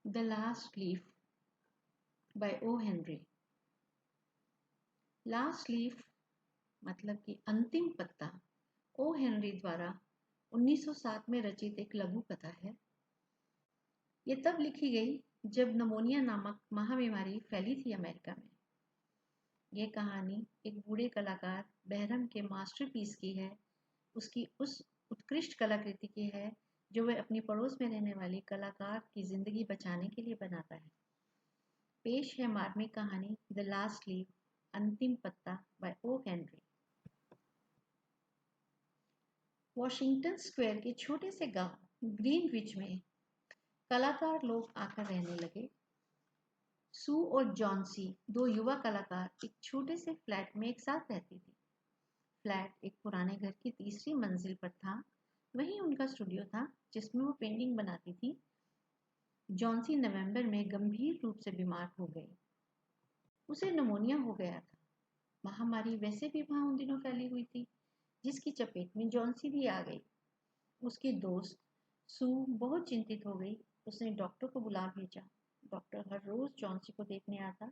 The last leaf by O Henry. Last leaf मतलब कि अंतिम पत्ता ओ हेनरी द्वारा 1907 में रचित एक लघु कथा है। ये तब लिखी गई जब नमोनिया नामक महाबीमारी फैली थी अमेरिका में। ये कहानी एक बूढ़े कलाकार बहरम के मास्टरपीस की है, उसकी उस उत्कृष्ट कलाकृति की है जो वह अपनी पड़ोस में रहने वाली कलाकार की जिंदगी बचाने के लिए बनाता है। पेश है मार्मिक कहानी द लास्ट लीफ, अंतिम पत्ता by O Henry. Washington Square के छोटे से गांव ग्रीनविच में कलाकार लोग आकर रहने लगे। सू और जॉन्सी, दो युवा कलाकार, एक छोटे से फ्लैट में एक साथ रहती थी। फ्लैट एक पुराने घर की तीसरी मंजिल पर था। वहीं उनका स्टूडियो था जिसमें वो पेंटिंग बनाती थी। जॉन्सी नवंबर में गंभीर रूप से बीमार हो गई। उसे निमोनिया हो गया था। महामारी वैसे भी वहां उन दिनों फैली हुई थी, जिसकी चपेट में जॉन्सी भी आ गई। उसकी दोस्त सू बहुत चिंतित हो गई। उसने डॉक्टर को बुला भेजा। डॉक्टर हर रोज जॉन्सी को देखने आता,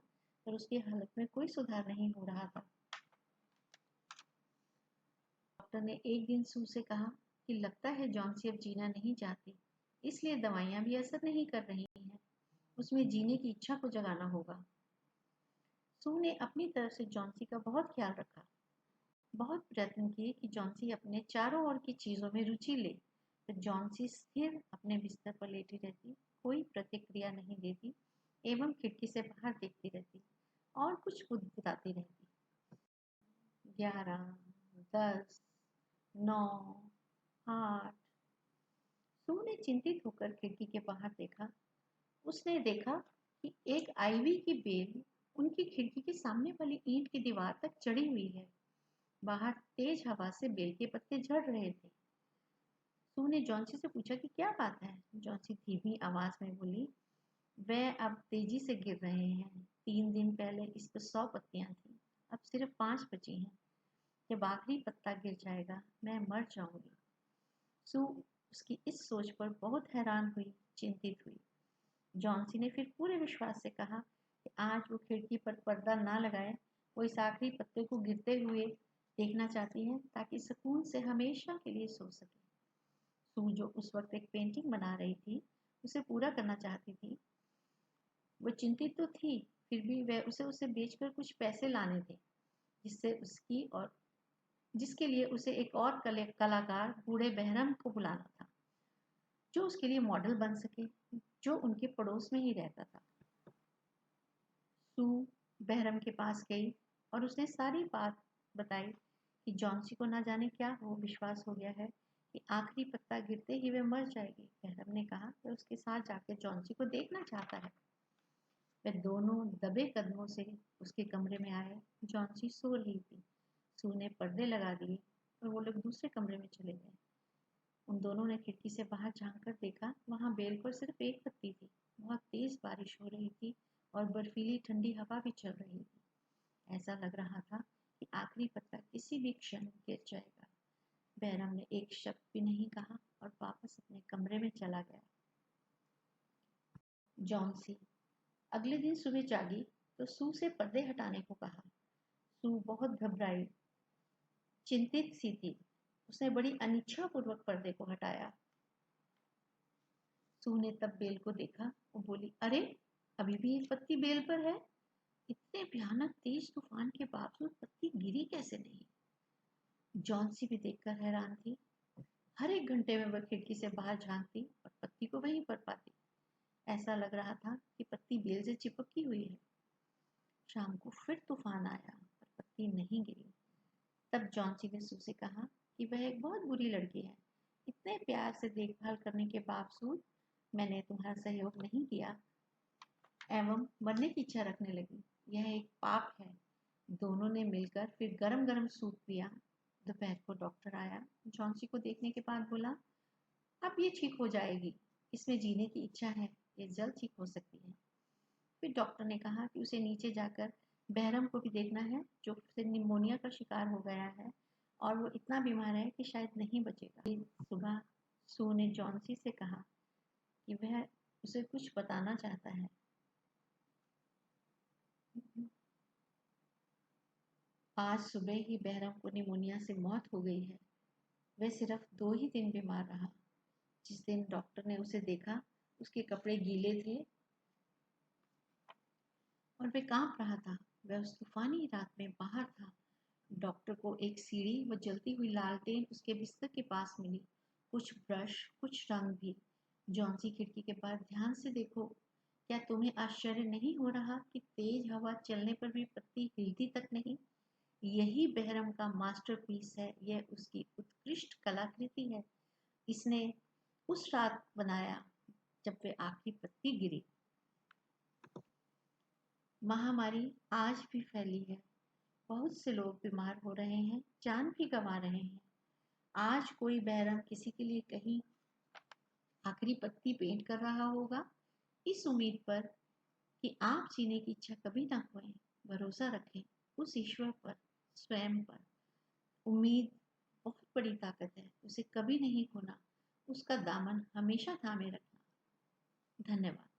पर उसकी हालत में कोई सुधार नहीं हो रहा था। डॉक्टर ने एक दिन सू से कहा कि लगता है जॉन्सी अब जीना नहीं चाहती, इसलिए दवाइयां भी असर नहीं कर रही हैं। उसमें जीने की इच्छा को जगाना होगा। सू ने अपनी तरफ से जॉन्सी का बहुत ख्याल रखा, बहुत प्रयत्न किए कि जॉन्सी अपने चारों ओर की चीजों में रुचि ले, पर जॉन्सी स्थिर अपने बिस्तर पर लेटी रहती, कोई प्रतिक्रिया नहीं देती एवं खिड़की से बाहर देखती रहती और कुछ गुदगुदाती रहती। 11, 10, 9, 8। सू ने चिंतित होकर खिड़की के बाहर देखा। उसने देखा कि एक आईवी की बेल उनकी खिड़की के सामने वाली ईंट की दीवार तक चढ़ी हुई है। बाहर तेज हवा से बेल के पत्ते झड़ रहे थे। सू ने जॉन्सी से पूछा कि क्या बात है। जॉन्सी धीमी आवाज में बोली, वह अब तेजी से गिर रहे हैं। 3 दिन पहले इस पर 100 पत्तियां थी, अब सिर्फ 5 बची हैं। जब आखिरी पत्ता गिर जाएगा मैं मर जाऊंगी। सू उसकी इस सोच पर बहुत हैरान हुई, चिंतित हुई। जॉन्सी ने फिर पूरे विश्वास से कहा कि आज वो खिड़की पर पर्दा ना लगाए। वो इस आखिरी पत्ते को गिरते हुए देखना चाहती है ताकि सुकून से हमेशा के लिए सो सके। सू जो उस वक्त एक पेंटिंग बना रही थी, उसे पूरा करना चाहती थी। वो चिंतित तो थी, फिर भी वह उसे बेचकर कुछ पैसे लाने थे, जिससे उसकी और जिसके लिए उसे एक और कलाकार बूढ़े बहरम को बुलाना था, जो उसके लिए मॉडल बन सके, जो उनके पड़ोस में ही रहता था। सू बहरम के पास गई और उसने सारी बात बताई कि जॉन्सी को ना जाने क्या हो विश्वास हो गया है कि आखिरी पत्ता गिरते ही वह मर जाएगी। बहरम ने कहा वह उसके साथ जाकर जॉन्सी को देखना चाहता है। वे दोनों दबे कदमों से उसके कमरे में आए। जॉन्सी सो रही थी। सू ने पर्दे लगा दिए और वो लोग दूसरे कमरे में चले गए। उन दोनों ने खिड़की से बाहर झांक कर देखा, वहां बेल पर सिर्फ एक पत्ती थी। बहुत तेज बारिश हो रही थी और बर्फीली ठंडी हवा भी चल रही थी। ऐसा लग रहा था कि आखिरी पत्ता किसी भी क्षण गिर जाएगा। बैरम ने एक शब्द भी नहीं कहा और वापस अपने कमरे में चला गया। जॉन्सी अगले दिन सुबह जागी तो सू से पर्दे हटाने को कहा। सू बहुत घबराई, चिंतित सी थी। उसने बड़ी अनिच्छा पूर्वक पर्दे को हटाया। सू ने तब बेल को देखा। वो बोली, अरे अभी भी एक पत्ती बेल पर है। इतने भयानक तेज तूफान के बावजूद पत्ती गिरी कैसे नहीं। जॉन्सी भी देखकर हैरान थी। हर एक घंटे में वह खिड़की से बाहर झांकती और पत्ती को वहीं पर पाती। ऐसा लग रहा था कि पत्ती बेल से चिपकी हुई है। शाम को फिर तूफान आया पर पत्ती नहीं गिरी। तब जॉन्सी ने सू से कहा कि वह एक बहुत बुरी लड़की है। इतने प्यार से देखभाल करने के बावजूद मैंने तुम्हारा सहयोग नहीं किया एवं मरने की इच्छा रखने लगी। यह एक पाप है। दोनों ने मिलकर फिर गरम गरम सूप पिया। दोपहर को डॉक्टर आया। जॉन्सी को देखने के बाद बोला, अब ये ठीक हो जाएगी। इसमें जीने की इच्छा है, ये जल्द ठीक हो सकती है। फिर डॉक्टर ने कहा कि उसे नीचे जाकर बहरम को भी देखना है, जो फिर निमोनिया का शिकार हो गया है और वो इतना बीमार है कि शायद नहीं बचेगा। सुबह सू ने जॉन्सी से कहा कि वह उसे कुछ बताना चाहता है। आज सुबह ही बहरम को निमोनिया से मौत हो गई है। वह सिर्फ 2 ही दिन बीमार रहा। जिस दिन डॉक्टर ने उसे देखा उसके कपड़े गीले थे और वह कांप रहा था। वह उस तूफानी रात में बाहर था। डॉक्टर को एक सीढ़ी व जलती हुई लालटेन उसके बिस्तर के पास मिली। कुछ ब्रश, कुछ रंग भी। जॉन्सी खिड़की के पास ध्यान से देखो। क्या तुम्हें आश्चर्य नहीं हो रहा कि तेज हवा चलने पर भी पत्ती हिलती तक नहीं? यही बहरम का मास्टरपीस है। यह उसकी उत्कृष्ट कलाकृति है। इसने उस रात बनाया जब वे आखिरी पत्ती गिरी। महामारी आज भी फैली है। बहुत से लोग बीमार हो रहे हैं, जान भी गंवा रहे हैं। आज कोई बहरम किसी के लिए कहीं आखिरी पत्ती पेंट कर रहा होगा, इस उम्मीद पर कि आप जीने की इच्छा कभी ना खोएं। भरोसा रखें उस ईश्वर पर, स्वयं पर। उम्मीद बहुत बड़ी ताकत है, उसे कभी नहीं खोना। उसका दामन हमेशा थामे रखना। धन्यवाद।